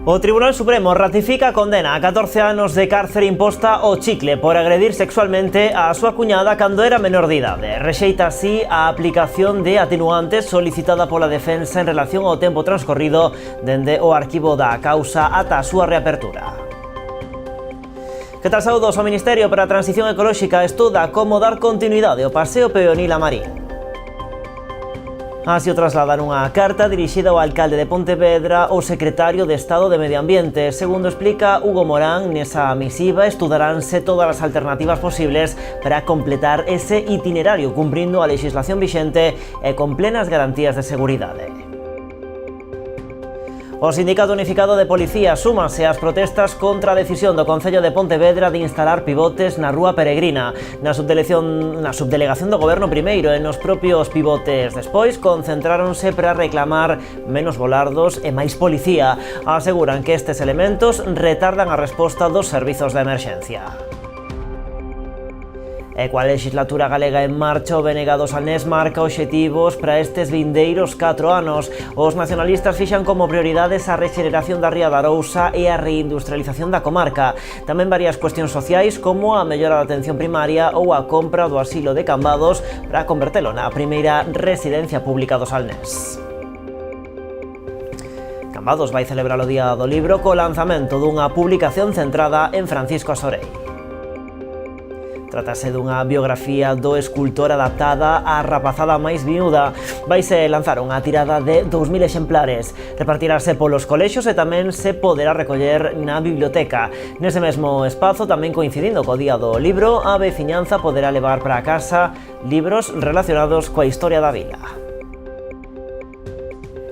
O Tribunal Supremo ratifica a condena a 14 anos de cárcere imposta ao Chicle por agredir sexualmente a súa cuñada cando era menor de idade. Rexeita así a aplicación de atenuantes solicitada pola defensa en relación ao tempo transcorrido dende o arquivo da causa ata a súa reapertura. Que tal, saúdos? O Ministerio para a Transición Ecolóxica estuda como dar continuidade ao paseo peonil a Marín. Así o trasladan unha carta dirixida ao alcalde de Pontevedra ao secretario de Estado de Medio Ambiente. Segundo explica Hugo Morán, nesa misiva estudaránse todas as alternativas posibles para completar ese itinerario cumprindo a legislación vixente e con plenas garantías de seguridade. O Sindicato Unificado de Policía súmase ás protestas contra a decisión do Concello de Pontevedra de instalar pivotes na Rúa Peregrina. Na subdelegación do Goberno primeiro e nos propios pivotes despois concentráronse para reclamar menos volardos e máis policía. Aseguran que estes elementos retardan a resposta dos servizos de emerxencia. E coa legislatura galega en marcha, o BNG do Salnés marca obxectivos para estes vindeiros 4 anos. Os nacionalistas fixan como prioridades a rexeneración da Ría da Arousa e a reindustrialización da comarca. Tamén varias cuestións sociais como a mellora da atención primaria ou a compra do asilo de Cambados para convertelo na primeira residencia pública do Salnés. Cambados vai celebrar o Día do Libro co lanzamento dunha publicación centrada en Francisco Asorei. Trátase dunha biografía do escultor adaptada á rapazada máis viúda. Vaise lanzar unha tirada de 2000 exemplares. Repartirase polos colexios e tamén se poderá recoller na biblioteca. Nese mesmo espazo, tamén coincidindo co Día do Libro, a veciñanza poderá levar para casa libros relacionados coa historia da vila.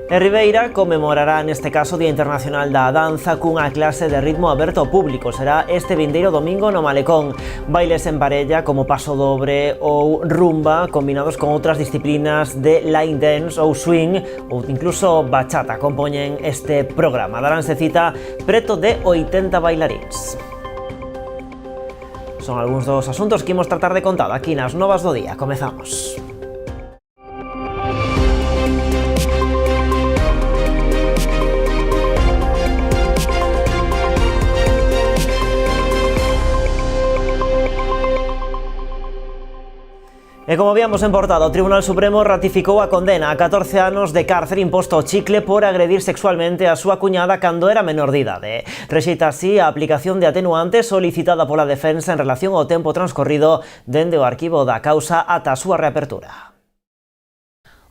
E Ribeira conmemorará neste caso o Día Internacional da Danza cunha clase de ritmo aberto ao público. Será este vindeiro domingo no Malecón. Bailes en parella como paso dobre ou rumba combinados con outras disciplinas de line dance ou swing ou incluso bachata compoñen este programa. Daránse cita preto de 80 bailaríns. Son algúns dos asuntos que imos tratar de contar aquí nas Novas do Día. Comezamos. E como víamos en portada, o Tribunal Supremo ratificou a condena a 14 anos de cárcere imposto ao Chicle por agredir sexualmente a súa cuñada cando era menor de idade. Rexeita así a aplicación de atenuantes solicitada pola defensa en relación ao tempo transcorrido dende o arquivo da causa ata a súa reapertura.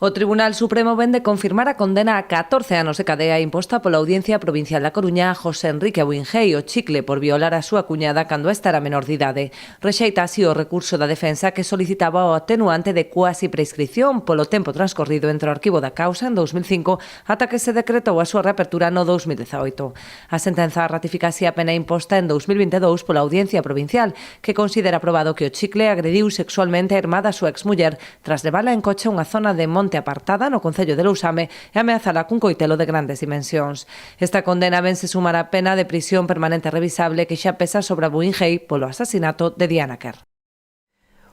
O Tribunal Supremo vén de confirmar a condena a 14 anos de cadea imposta pola Audiencia Provincial da Coruña a José Enrique Buingei, o Chicle, por violar a súa cuñada cando esta era menor de idade. Rexeita así o recurso da defensa que solicitaba o atenuante de cuasi prescripción polo tempo transcorrido entre o arquivo da causa en 2005 ata que se decretou a súa reapertura no 2018. A sentenza ratifica así a pena imposta en 2022 pola Audiencia Provincial, que considera probado que o Chicle agrediu sexualmente a irmá da súa exmuller tras levala en coche a unha zona de Monte Apartada no concello de Lousame e ameazala cun coitelo de grandes dimensións. Esta condena vense sumar a pena de prisión permanente revisable que xa pesa sobre a Buingei polo asasinato de Diana Kerr.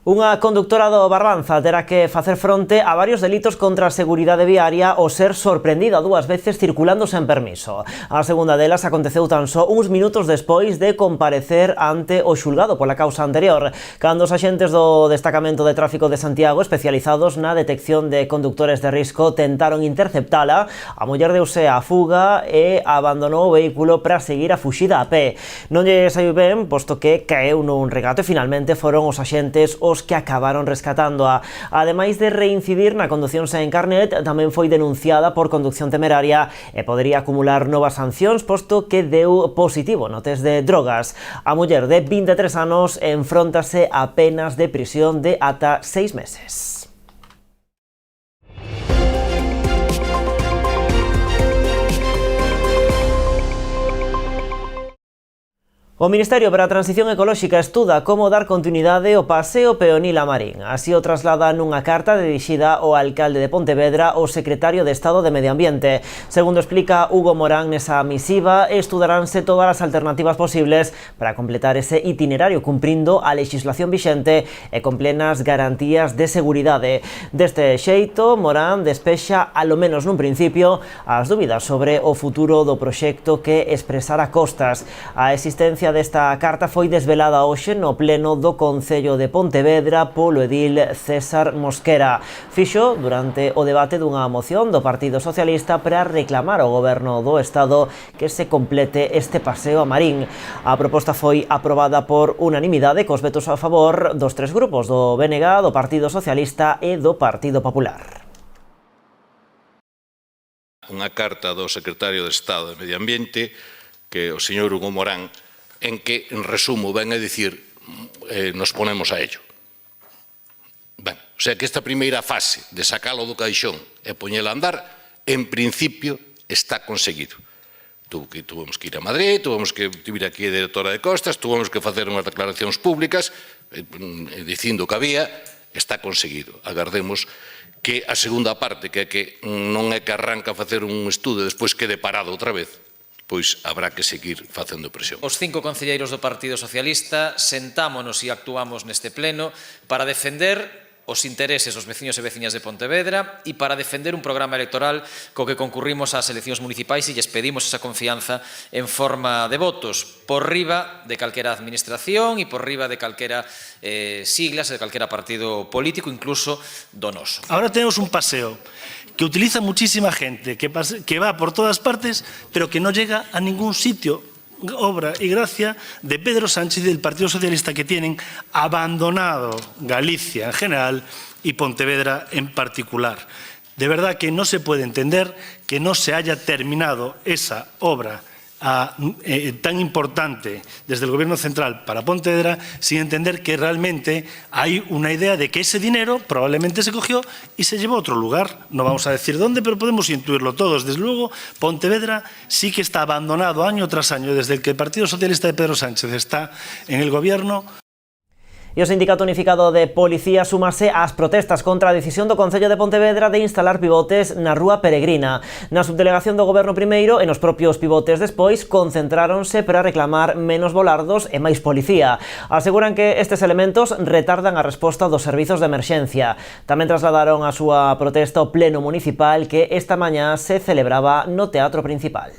Unha conductora do Barbanza terá que facer fronte a varios delitos contra a seguridade viaria ao ser sorprendida 2 veces circulando sen permiso. A segunda delas aconteceu tan só uns minutos despois de comparecer ante o xulgado pola causa anterior, cando os axentes do Destacamento de Tráfico de Santiago, especializados na detección de conductores de risco, tentaron interceptala. A muller deuse á fuga e abandonou o vehículo para seguir a fuxida a pé. Non lle saiu ben, posto que caeu nun regato e finalmente foron os axentes os que acabaron rescatándoa. Ademais de reincidir na condución sen carnet, tamén foi denunciada por conducción temeraria e podería acumular novas sancións, posto que deu positivo no test de drogas. A muller de 23 anos enfróntase a penas de prisión de ata 6 meses. O Ministerio para a Transición Ecolóxica estuda como dar continuidade ao paseo peonil a Marín. Así o traslada nunha carta dirixida ao alcalde de Pontevedra ao secretario de Estado de Medio Ambiente. Segundo explica Hugo Morán nesa misiva, estudaránse todas as alternativas posibles para completar ese itinerario cumprindo a legislación vixente e con plenas garantías de seguridade. Deste xeito, Morán despexa, alo menos nun principio, as dúbidas sobre o futuro do proxecto que expresara Costas. A existencia desta carta foi desvelada hoxe no pleno do Concello de Pontevedra polo edil César Mosquera. Fixo durante o debate dunha moción do Partido Socialista para reclamar ao Goberno do Estado que se complete este paseo a Marín. A proposta foi aprobada por unanimidade cos vetos a favor dos tres grupos do BNG, do Partido Socialista e do Partido Popular. Unha carta do secretario de Estado de Medio Ambiente, que o señor Hugo Morán, en que, en resumo, ven a dicir nos ponemos a ello. Ben, o sea que esta primeira fase de sacalo do caixón e poñela a andar, en principio está conseguido. Tuvemos que ir a Madrid, tuvemos que vir aquí a directora de Costas, tuvemos que facer unhas declaracións públicas dicindo que había, está conseguido. Agardemos que a segunda parte, que non é que arranca a facer un estudo e despois quede parado outra vez, pois habrá que seguir facendo presión. Os 5 concelleiros do Partido Socialista sentámonos e actuamos neste pleno para defender os intereses dos veciños e veciñas de Pontevedra e para defender un programa electoral co que concurrimos ás eleccións municipais e lles pedimos esa confianza en forma de votos por riba de calquera administración e por riba de calquera siglas e de calquera partido político, incluso do noso. Ahora tenemos un paseo que utiliza muchísima gente, que va por todas partes, pero que no llega a ningún sitio. Obra y gracia de Pedro Sánchez y del Partido Socialista, que tienen abandonado Galicia en general y Pontevedra en particular. De verdad que no se puede entender que no se haya terminado esa obra tan importante desde el Gobierno central para Pontevedra, sin entender que realmente hay una idea de que ese dinero probablemente se cogió y se llevó a otro lugar. No vamos a decir dónde, pero podemos intuirlo todos. Desde luego, Pontevedra sí que está abandonado año tras año desde que el Partido Socialista de Pedro Sánchez está en el Gobierno. E o Sindicato Unificado de Policía súmase ás protestas contra a decisión do Concello de Pontevedra de instalar pivotes na Rúa Peregrina. Na subdelegación do Goberno primeiro e nos propios pivotes despois concentráronse para reclamar menos volardos e máis policía. Aseguran que estes elementos retardan a resposta dos servizos de emerxencia. Tamén trasladaron a súa protesta ao pleno municipal que esta mañá se celebraba no Teatro Principal.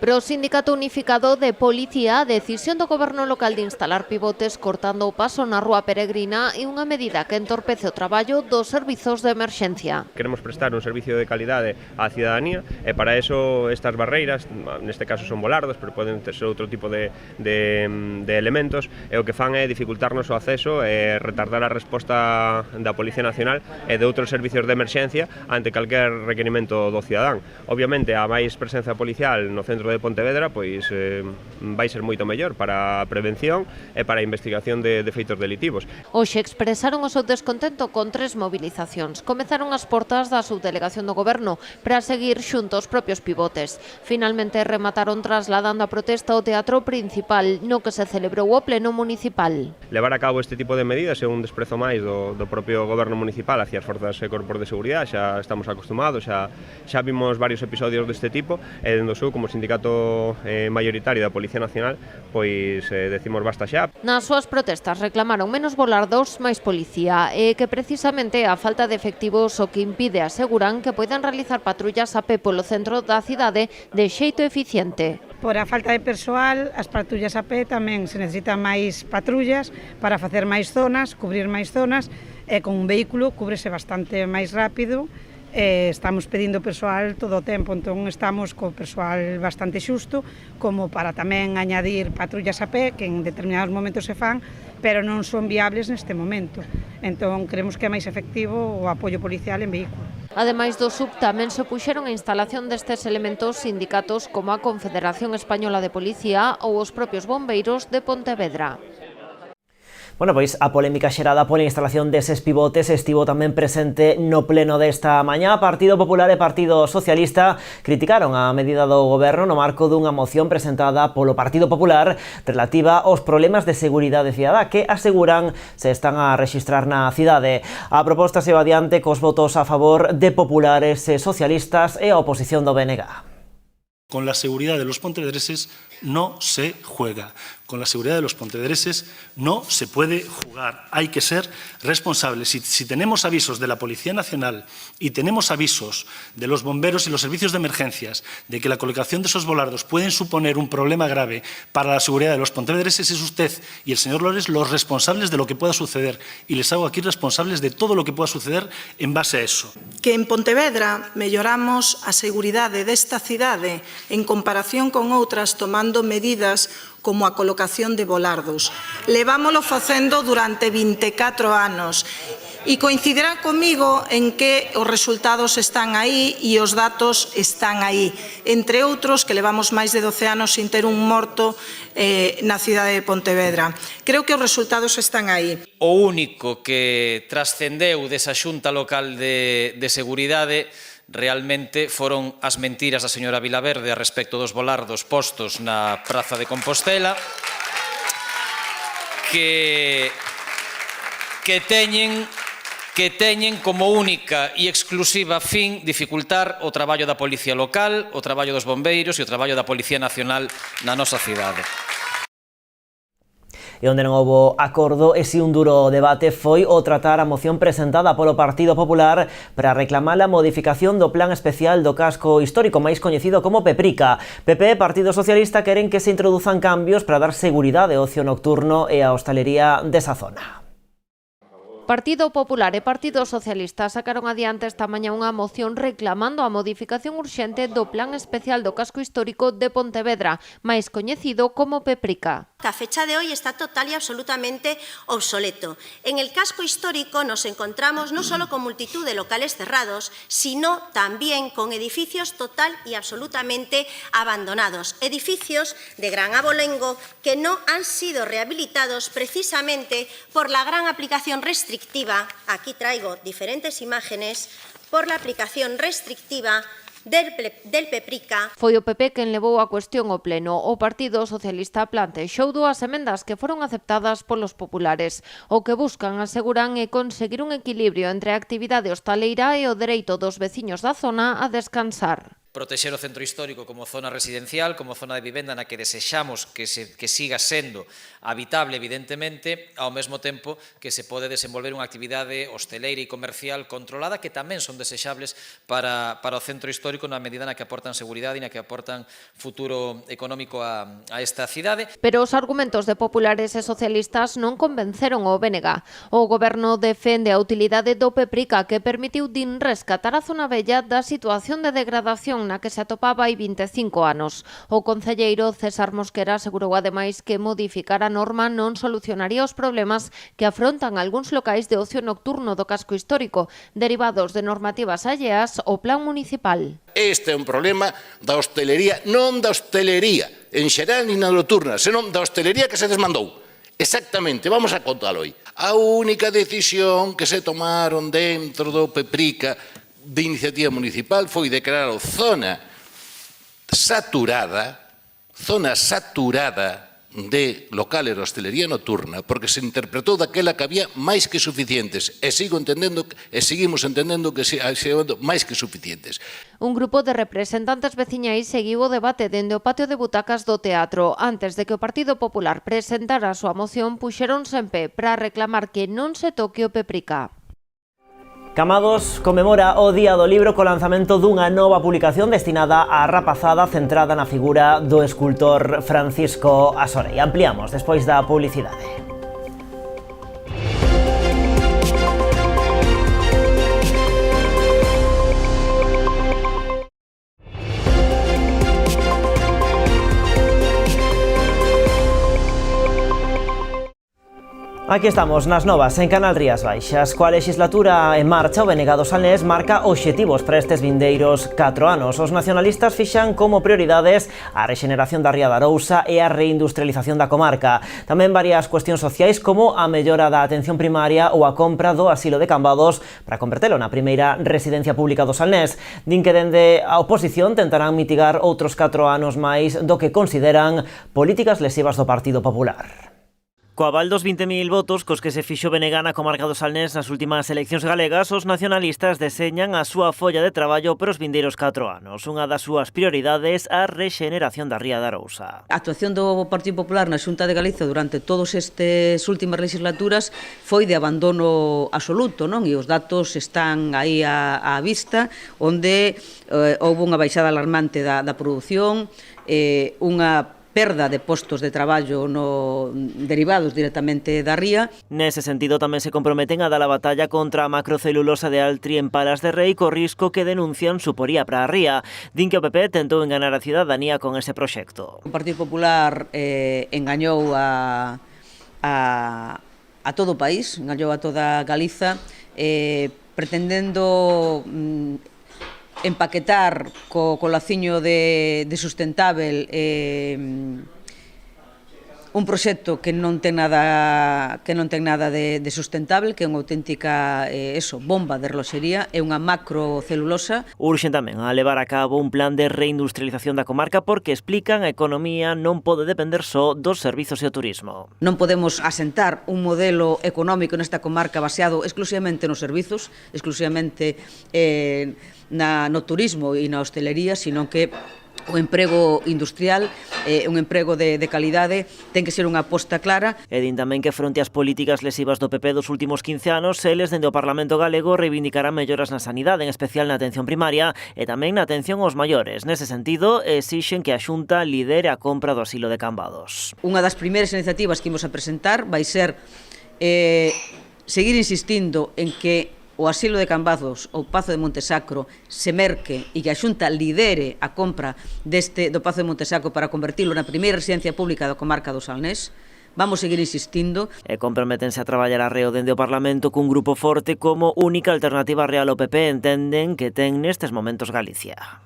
Pero o Sindicato Unificado de Policía, a decisión do Goberno local de instalar pivotes cortando o paso na Rúa Peregrina é unha medida que entorpece o traballo dos servizos de emerxencia. Queremos prestar un servicio de calidade á cidadanía e para eso estas barreiras, neste caso son volardos, pero poden ser outro tipo de elementos, e o que fan é dificultarnos o acceso e retardar a resposta da Policía Nacional e de outros servicios de emerxencia ante calquer requerimento do cidadán. Obviamente, a máis presenza policial no centro de Pontevedra pois vai ser moito mellor para a prevención e para a investigación de feitos delitivos. Hoxe expresaron o seu descontento con 3 movilizacións. Comezaron as portas da subdelegación do Goberno para seguir xunto aos propios pivotes. Finalmente remataron trasladando a protesta ao Teatro Principal, no que se celebrou o pleno municipal. Levar a cabo este tipo de medidas é un desprezo máis do propio Goberno municipal hacia as forzas e corpos de seguridade. Xa estamos acostumados, xa vimos varios episodios deste tipo e dende o seu como sindicato mayoritario da Policía Nacional pois decimos basta xa. Nas súas protestas reclamaron menos volardos, máis policía e que precisamente a falta de efectivos o que impide, aseguran, que poidan realizar patrullas a pé polo centro da cidade de xeito eficiente. Por a falta de persoal, as patrullas a pé tamén se necesitan máis patrullas para facer máis zonas, cubrir máis zonas, e con un vehículo cúbrese bastante máis rápido. Estamos pedindo persoal todo o tempo, entón estamos co persoal bastante xusto, como para tamén añadir patrullas a pé, que en determinados momentos se fan, pero non son viables neste momento. Entón, creemos que é máis efectivo o apoio policial en vehículo. Ademais do SUB, tamén se puxeron a instalación destes elementos sindicatos como a Confederación Española de Policía ou os propios bombeiros de Pontevedra. Bueno, pois a polémica xerada pola instalación deses pivotes estivo tamén presente no pleno desta mañá. Partido Popular e Partido Socialista criticaron a medida do Goberno no marco dunha moción presentada polo Partido Popular relativa aos problemas de seguridade cidadá que aseguran se están a rexistrar na cidade. A proposta se va adiante cos votos a favor de populares e socialistas e a oposición do BNG. Con la seguridad de los pontevedreses no se juega. Con la seguridad de los pontevedreses no se puede jugar. Hay que ser responsables. Si tenemos avisos de la Policía Nacional y tenemos avisos de los bomberos y los servicios de emergencias de que la colocación de esos volardos pueden suponer un problema grave para la seguridad de los pontevedreses, es usted y el señor Lores los responsables de lo que pueda suceder. Y les hago aquí responsables de todo lo que pueda suceder en base a eso. Que en Pontevedra melloramos a seguridade desta cidade en comparación con outras tomando medidas como a colocación de volardos. Levámolo facendo durante 24 anos e coincidirán comigo en que os resultados están aí e os datos están aí. Entre outros, que levamos máis de 12 anos sin ter un morto na cidade de Pontevedra. Creo que os resultados están aí. O único que trascendeu desa xunta local de seguridade realmente foron as mentiras da señora Vilaverde a respecto dos volardos postos na Praza de Compostela que teñen como única e exclusiva fin dificultar o traballo da Policía Local, o traballo dos bombeiros e o traballo da Policía Nacional na nosa cidade. E onde non houbo acordo e si un duro debate foi o tratar a moción presentada polo Partido Popular para reclamar a modificación do Plan Especial do Casco Histórico, máis coñecido como Peprica. PP e Partido Socialista queren que se introduzan cambios para dar seguridade ao ocio nocturno e a hostalería desa zona. Partido Popular e Partido Socialista sacaron adiante esta mañá unha moción reclamando a modificación urxente do Plan Especial do Casco Histórico de Pontevedra, máis coñecido como Peprica. A fecha de hoy está total y absolutamente obsoleto. En el casco histórico nos encontramos no solo con multitud de locales cerrados, sino también con edificios total y absolutamente abandonados. Edificios de gran abolengo que no han sido rehabilitados precisamente por la gran aplicación restrictiva, aquí traigo diferentes imágenes, por la aplicación restrictiva del Peprica. Foi o PP quen levou a cuestión ao pleno. O Partido Socialista plantexou dúas emendas que foron aceptadas polos populares. O que buscan, aseguran, é conseguir un equilibrio entre a actividade hostaleira e o dereito dos veciños da zona a descansar. Protexer o centro histórico como zona residencial, como zona de vivenda na que desexamos que siga sendo habitable, evidentemente, ao mesmo tempo que se pode desenvolver unha actividade hosteleira e comercial controlada que tamén son desexables para o centro histórico na medida na que aportan seguridade e na que aportan futuro económico a esta cidade. Pero os argumentos de populares e socialistas non convenceron o BNG. O Goberno defende a utilidade do Peprica que permitiu rescatar a zona bella da situación de degradación na que se atopaba hai 25 anos. O concelleiro César Mosquera asegurou ademais que modificar a norma non solucionaría os problemas que afrontan algúns locais de ocio nocturno do casco histórico, derivados de normativas alleas ao plan municipal. Este é un problema da hostelería, non da hostelería en xeral ni na nocturna, senón da hostelería que se desmandou. Exactamente, vamos a contalo aí. A única decisión que se tomaron dentro do Peprica de iniciativa municipal foi declarar a zona saturada de locales de hostelería nocturna, porque se interpretou daquela que había máis que suficientes, e seguimos entendendo que máis que suficientes. Un grupo de representantes veciñais seguiu o debate dende o patio de butacas do teatro. Antes de que o Partido Popular presentara a súa moción, puxéronse en pé para reclamar que non se toque o Peprica. Camados conmemora o Día do Libro co lanzamento dunha nova publicación destinada á rapazada centrada na figura do escultor Francisco Asorei. Ampliamos despois da publicidade. Aquí estamos, nas novas, en Canal Rías Baixas. Coa legislatura en marcha, o BNG do Salnés marca obxectivos para estes vindeiros 4 anos. Os nacionalistas fixan como prioridades a rexeneración da ría da Arousa e a reindustrialización da comarca. Tamén varias cuestións sociais como a mellora da atención primaria ou a compra do asilo de Cambados para convertelo na primeira residencia pública do Salnés. Din que dende a oposición tentarán mitigar outros 4 anos máis do que consideran políticas lesivas do Partido Popular. Co aval dos 20.000 votos cos que se fixo BNG na comarca do Salnés nas últimas eleccións galegas, os nacionalistas deseñan a súa folla de traballo para os vindeiros 4 anos. Unha das súas prioridades a rexeneración da ría da Arousa. A actuación do Partido Popular na Xunta de Galicia durante todas estas últimas legislaturas foi de abandono absoluto, non? E os datos están aí á vista, onde houve unha baixada alarmante da produción, unha perda de postos de traballo derivados directamente da ría. Nese sentido tamén se comprometen a dar a batalla contra a macrocelulosa de Altri en Palas de Rei co risco que denuncian suporía para a ría. Din que o PP tentou enganar a cidadanía con ese proxecto. O Partido Popular engañou a todo o país, engañou a toda Galiza, pretendendo empaquetar co laciño de sustentável un proxecto que non ten nada de sustentável, que é unha auténtica bomba de reloxería, é unha macrocelulosa. Urxen tamén a levar a cabo un plan de reindustrialización da comarca porque explican a economía non pode depender só dos servizos e o turismo. Non podemos asentar un modelo económico nesta comarca baseado exclusivamente nos servizos, exclusivamente no turismo e na hostelería, sino que o emprego industrial, un emprego de calidade, ten que ser unha aposta clara. E din tamén que fronte ás políticas lesivas do PP dos últimos 15 anos, eles dende o Parlamento galego reivindicarán melloras na sanidade, en especial na atención primaria e tamén na atención aos maiores. Nese sentido, exixen que a Xunta lidere a compra do asilo de Cambados. Unha das primeiras iniciativas que imos a presentar vai ser seguir insistindo en que o asilo de Cambados ou Pazo de Montesacro se merque e que a Xunta lidere a compra do Pazo de Montesacro para convertilo na primeira residencia pública da comarca do Salnés. Vamos seguir insistindo. E comprométense a traballar arreo dende o Parlamento cun grupo forte como única alternativa real ao PP entenden que ten nestes momentos Galicia.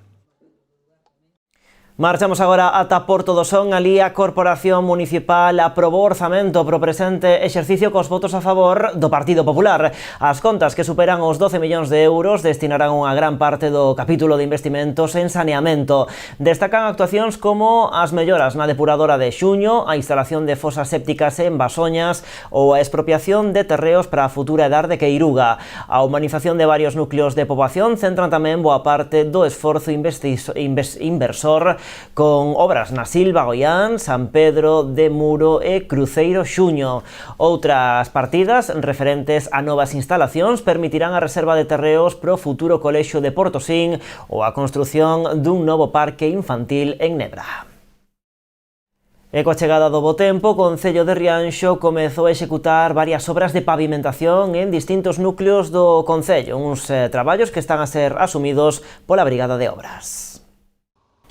Marchamos agora ata Porto do Son. Alí a Corporación Municipal aprobou o orzamento pro presente exercicio cos votos a favor do Partido Popular. As contas, que superan os 12 millóns de euros, destinarán unha gran parte do capítulo de investimentos en saneamento. Destacan actuacións como as melloras na depuradora de Xuño, a instalación de fosas sépticas en Basoñas ou a expropiación de terreos para a futura edar de Queiruga. A humanización de varios núcleos de poboación centran tamén boa parte do esforzo inversor con obras na Silva, Goián, San Pedro de Muro e Cruceiro Xuño. Outras partidas referentes a novas instalacións permitirán a reserva de terreos pro futuro colexio de Portosín ou a construción dun novo parque infantil en Nebra. E coa chegada do bo tempo, o Concello de Rianxo comezou a executar varias obras de pavimentación en distintos núcleos do Concello, uns traballos que están a ser asumidos pola Brigada de Obras.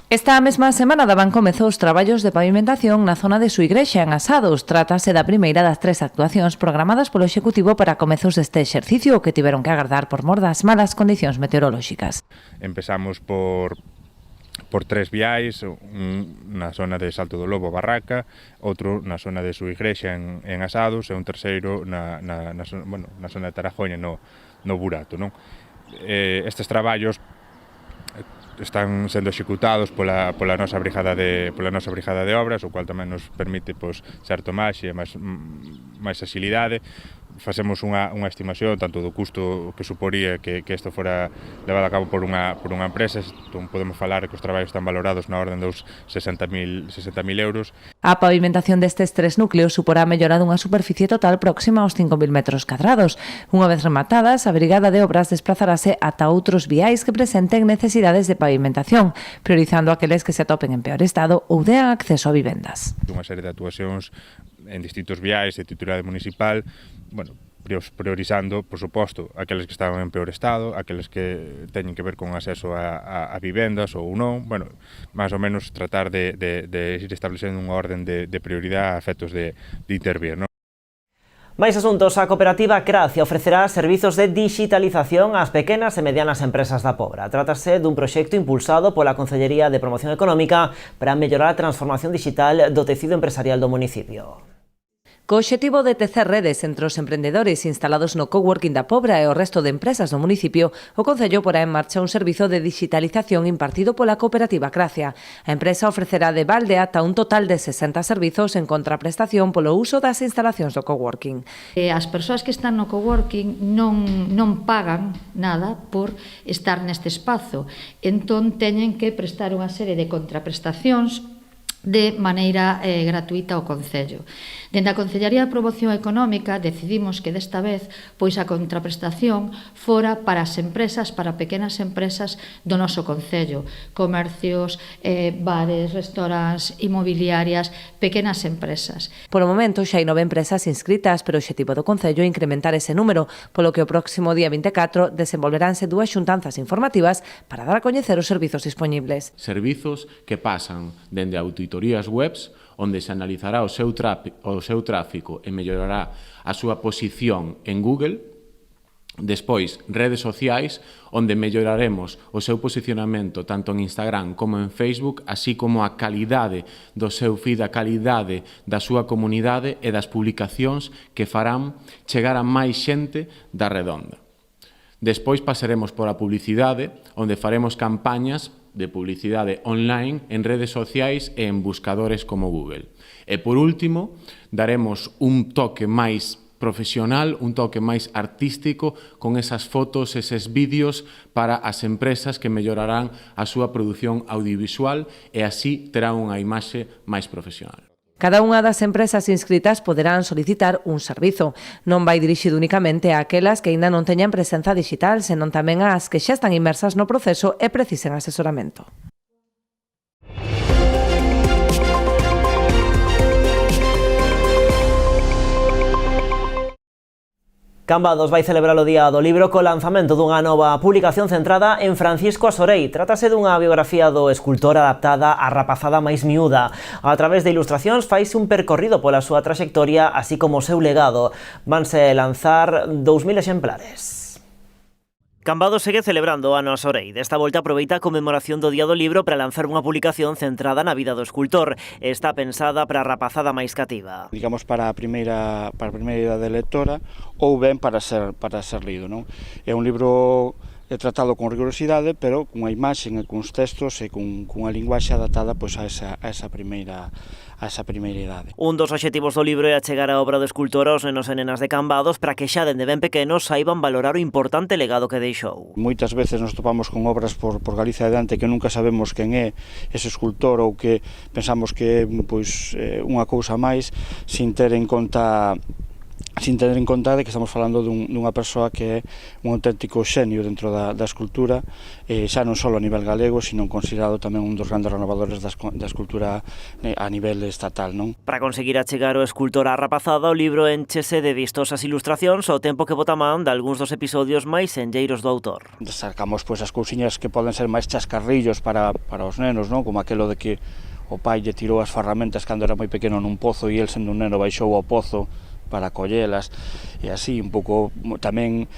Esta mesma semana daban comezo os traballos de pavimentación na zona de Suigrexa, en Asados. Trátase da primeira das 3 actuacións programadas polo Executivo para comezos deste exercicio, que tiveron que agardar por mor das malas condicións meteorolóxicas. Empezamos por 3 viais, na zona de Salto do Lobo, Barraca, outro na zona de Suigrexa en Asados e un terceiro na zona de Tarajoña, no Burato, non? Estes traballos están sendo executados pola nosa brigada de obras, o cual tamén nos permite certo marxe e máis axilidade. Facemos unha estimación tanto do custo que suporía que isto fora levado a cabo por unha empresa. Entón podemos falar que os traballos están valorados na orden dos 60.000 euros. A pavimentación destes 3 núcleos suporá mellora dunha superficie total próxima aos 5.000 metros cadrados. Unha vez rematadas, a Brigada de Obras desplazarase ata outros viais que presenten necesidades de pavimentación, priorizando aqueles que se atopen en peor estado ou dean acceso a vivendas. Unha serie de actuacións en distintos viais de titularidade municipal, priorizando, por suposto, aqueles que estaban en peor estado, aqueles que teñen que ver con acceso a vivendas ou non, máis ou menos tratar de ir establecendo unha orden de prioridade a efectos de intervir, non? Máis asuntos, a cooperativa Cracia ofrecerá servizos de digitalización ás pequenas e medianas empresas da Pobra. Trátase dun proxecto impulsado pola Concellería de Promoción Económica para mellorar a transformación digital do tecido empresarial do municipio. Co obxectivo de tecer redes entre os emprendedores instalados no coworking da Pobra e o resto de empresas do municipio, o Concello porá en marcha un servizo de digitalización impartido pola cooperativa Cracia. A empresa ofrecerá de balde ata un total de 60 servizos en contraprestación polo uso das instalacións do coworking. As persoas que están no coworking non pagan nada por estar neste espazo, entón teñen que prestar unha serie de contraprestacións de maneira gratuita ao Concello. Dende a Concellaría de Promoción Económica decidimos que desta vez pois a contraprestación fora para as empresas, para pequenas empresas do noso Concello, comercios, bares, restaurantes, inmobiliarias, pequenas empresas. Por o momento xa hai 9 empresas inscritas, pero o obxectivo do Concello é incrementar ese número, polo que o próximo día 24 desenvolveránse 2 xuntanzas informativas para dar a coñecer os servizos dispoñibles. Servizos que pasan dende auditorías webs, onde se analizará o seu tráfico e mellorará a súa posición en Google. Despois, redes sociais, onde melloraremos o seu posicionamento tanto en Instagram como en Facebook, así como a calidade do seu feed, a calidade da súa comunidade e das publicacións que farán chegar a máis xente da redonda. Despois pasaremos por a publicidade, onde faremos campañas de publicidade online en redes sociais e en buscadores como Google. E por último, daremos un toque máis profesional, un toque máis artístico con esas fotos, eses vídeos para as empresas que mellorarán a súa produción audiovisual e así terán unha imaxe máis profesional. Cada unha das empresas inscritas poderán solicitar un servizo. Non vai dirixido únicamente a aquelas que aínda non teñan presenza digital, senón tamén ás que xa están inmersas no proceso e precisen asesoramento. Cambados vai celebrar o Día do Libro co lanzamento dunha nova publicación centrada en Francisco Asorei. Trátase dunha biografía do escultor adaptada á rapazada máis miúda. A través de ilustracións faise un percorrido pola súa traxectoria, así como o seu legado. Vanse lanzar 2000 exemplares. Cambados segue celebrando o ano Asorei. Desta volta aproveita a conmemoración do Día do Libro para lanzar unha publicación centrada na vida do escultor. Está pensada para a rapazada máis cativa. Digamos para a primeira idade lectora ou ben para ser lido, non? É un libro tratado con rigorosidade, pero cunha imaxe e cuns textos e cunha linguaxe adaptada pois a esa primeira idade. Un dos obxectivos do libro é achegar a obra do escultor aos nenos e nenas de Cambados para que xa dende ben pequenos saiban valorar o importante legado que deixou. Moitas veces nos topamos con obras por Galicia adiante que nunca sabemos quen é ese escultor ou que pensamos que é pois unha cousa máis sin ter en conta de que estamos falando dunha persoa que é un auténtico xenio dentro da escultura, xa non só a nivel galego, sino considerado tamén un dos grandes renovadores da escultura a nivel estatal, non? Para conseguir achegar o escultor á rapazada, o libro enchese de vistosas ilustracións ao tempo que bota man de algúns dos episodios máis senlleiros do autor. Sacamos pois as cousiñas que poden ser máis chascarrillos para os nenos, non? Como aquelo de que o pai lle tirou as ferramentas cando era moi pequeno nun pozo e el, sendo un neno, baixou ao pozo para collelas, e así un pouco tamén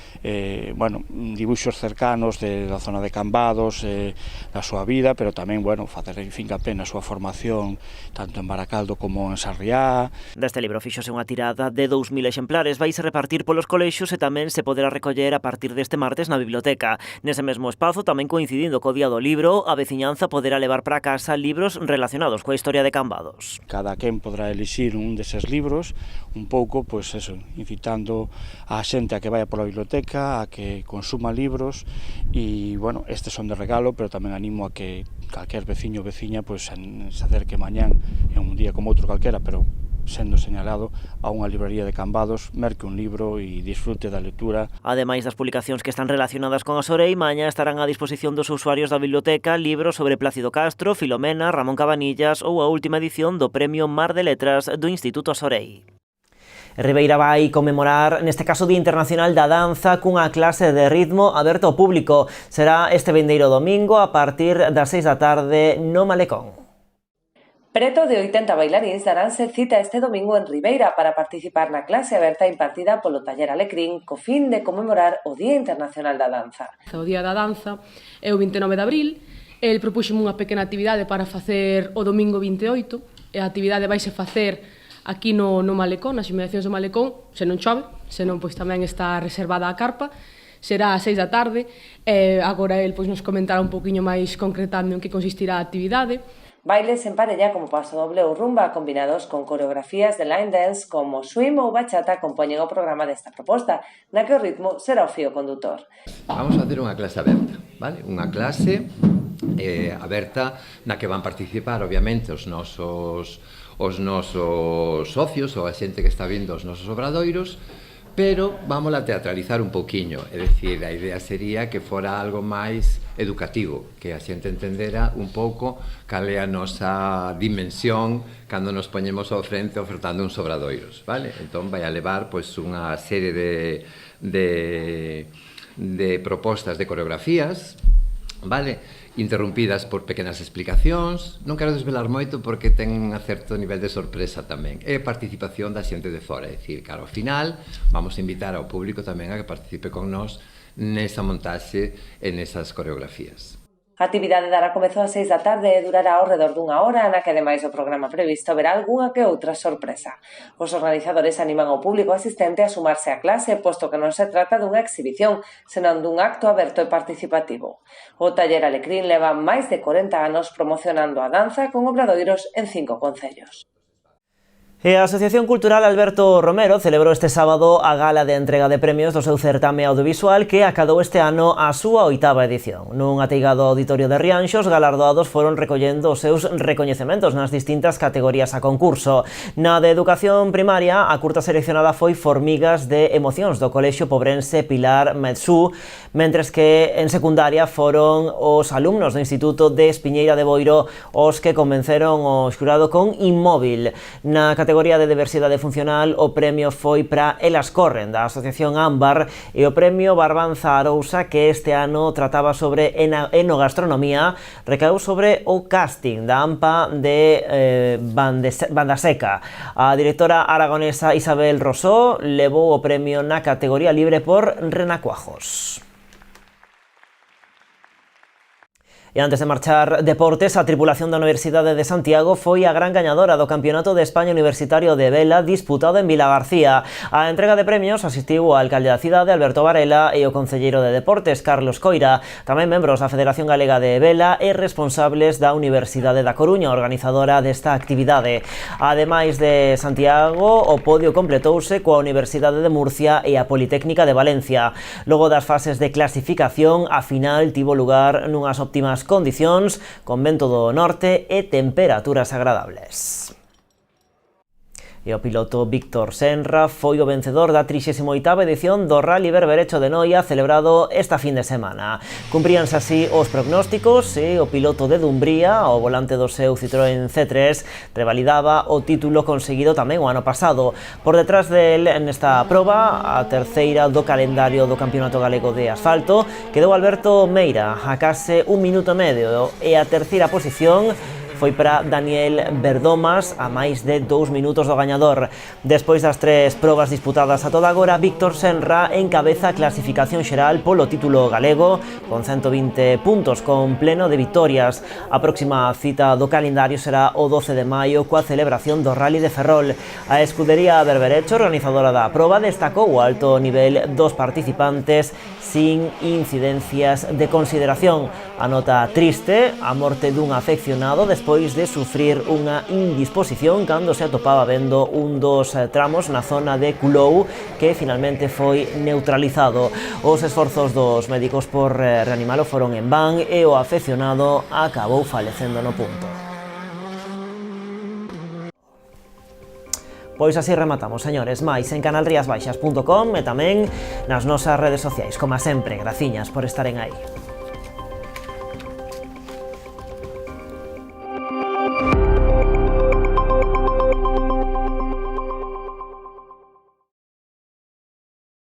dibuixos cercanos da zona de Cambados, da súa vida, pero tamén facer fincapé na súa formación tanto en Baracaldo como en Sarriá. Deste libro fíxose unha tirada de 2000 exemplares, vaise repartir polos colexios e tamén se poderá recoller a partir deste martes na biblioteca. Nese mesmo espazo, tamén coincidindo co Día do Libro, a veciñanza poderá levar para casa libros relacionados coa historia de Cambados. Cada quen podrá elixir un deses libros, un pouco incitando a xente a que vaya pola biblioteca, a que consuma libros e, estes son de regalo, pero tamén animo a que calquer veciño ou veciña se acerque mañán en un día como outro calquera, pero sendo señalado a unha librería de Cambados, merque un libro e disfrute da lectura. Ademais das publicacións que están relacionadas con Asorei, mañá estarán a disposición dos usuarios da biblioteca libros sobre Plácido Castro, Filomena, Ramón Cabanillas ou a última edición do Premio Mar de Letras do Instituto Asorei. Ribeira vai conmemorar, neste caso, Día Internacional da Danza cunha clase de ritmo aberta ao público. Será este vindeiro domingo a partir das 6 da tarde no Malecón. Preto de 80 bailaríns daránse cita este domingo en Ribeira para participar na clase aberta impartida polo Taller Alecrín co fin de conmemorar o Día Internacional da Danza. O Día da Danza é o 29 de abril, el propúxeme unha pequena actividade para facer o domingo 28, e a actividade vaise facer aquí no Malecón, nas inmediacións do Malecón, se non chove, senón pois tamén está reservada a carpa, será ás 6 da tarde, e agora el pois nos comentará un poquinho máis concretando en que consistirá a actividade. Bailes en parella como paso doble ou rumba combinados con coreografías de line dance como swing ou bachata compoñen o programa desta proposta, na que o ritmo será o fío condutor. Vamos a facer unha clase aberta, vale? Unha clase aberta na que van participar obviamente os nosos socios ou a xente que está vindo os nosos obradoiros, pero vamos a teatralizar un pouquiño, é dicir, a idea sería que fora algo máis educativo, que a xente entendera un pouco cal é a nosa dimensión cando nos poñemos ao frente ofertando uns obradoiros, vale? Entón vai a levar pois unha serie de propostas de coreografías, vale? Interrumpidas por pequenas explicacións, non quero desvelar moito porque ten un certo nivel de sorpresa tamén, e participación da xente de fora, é dicir, que ao final vamos a invitar ao público tamén a que participe con nós nesa montaxe e nesas coreografías. A actividade dará comezo ás 6 da tarde e durará ao redor dunha hora, na que ademais do programa previsto verá algunha que outra sorpresa. Os organizadores animan ao público asistente a sumarse á clase, posto que non se trata dunha exhibición, senón dun acto aberto e participativo. O Taller Alecrín leva máis de 40 anos promocionando a danza con obradoiros en 5 concellos. E a Asociación Cultural Alberto Romero celebrou este sábado a gala de entrega de premios do seu certame audiovisual que acadou este ano a súa 8ª edición. Nun ateigado auditorio de Rianxo, os galardoados foron recollendo os seus recoñecementos nas distintas categorías a concurso. Na de Educación Primaria, a curta seleccionada foi Formigas de Emocións do Colexio Pobrense Pilar Metzú, mentres que en secundaria foron os alumnos do Instituto de Espiñeira de Boiro os que convenceron o xurado con Inmóvil. Na categoría de diversidade funcional, o premio foi para Elas Corren, da Asociación Ámbar, e o premio Barbanza Arousa, que este ano trataba sobre enogastronomía, recaeu sobre o casting da AMPA de Banda Seca. A directora aragonesa Isabel Rosó levou o premio na categoría libre por Renacuajos. E antes de marchar deportes, a tripulación da Universidade de Santiago foi a gran gañadora do Campeonato de España Universitario de Vela disputado en Vilagarcía. A entrega de premios asistiu o alcalde da cidade, Alberto Varela, e o concelleiro de Deportes, Carlos Coira, tamén membros da Federación Galega de Vela e responsables da Universidade da Coruña, organizadora desta actividade. Ademais de Santiago, o podio completouse coa Universidade de Murcia e a Politécnica de Valencia. Logo das fases de clasificación, a final tivo lugar nunhas óptimas condicións, con vento do norte e temperaturas agradables. E o piloto Víctor Senra foi o vencedor da 38ª edición do Rally Berberecho de Noia celebrado esta fin de semana. Cumpríanse así os prognósticos e o piloto de Dumbría, ao volante do seu Citroën C3, revalidaba o título conseguido tamén o ano pasado. Por detrás del nesta proba, a terceira do calendario do Campeonato Galego de Asfalto, quedou Alberto Meira a case 1 minuto e medio, e a terceira posición foi para Daniel Verdomas a máis de 2 minutos do gañador. Despois das 3 probas disputadas a toda agora, Víctor Senra encabeza a clasificación xeral polo título galego con 120 puntos, con pleno de victorias. A próxima cita do calendario será o 12 de maio coa celebración do Rally de Ferrol. A escudería Berberecho, organizadora da proba, destacou o alto nivel dos participantes sin incidencias de consideración. A nota triste, a morte dun afeccionado despois de sufrir unha indisposición cando se atopaba vendo un dos tramos na zona de Culou, que finalmente foi neutralizado. Os esforzos dos médicos por reanimalo foron en van e o afeccionado acabou falecendo no punto. Pois así rematamos, señores, máis en canalriasbaixas.com e tamén nas nosas redes sociais. Como sempre, graciñas por estaren aí.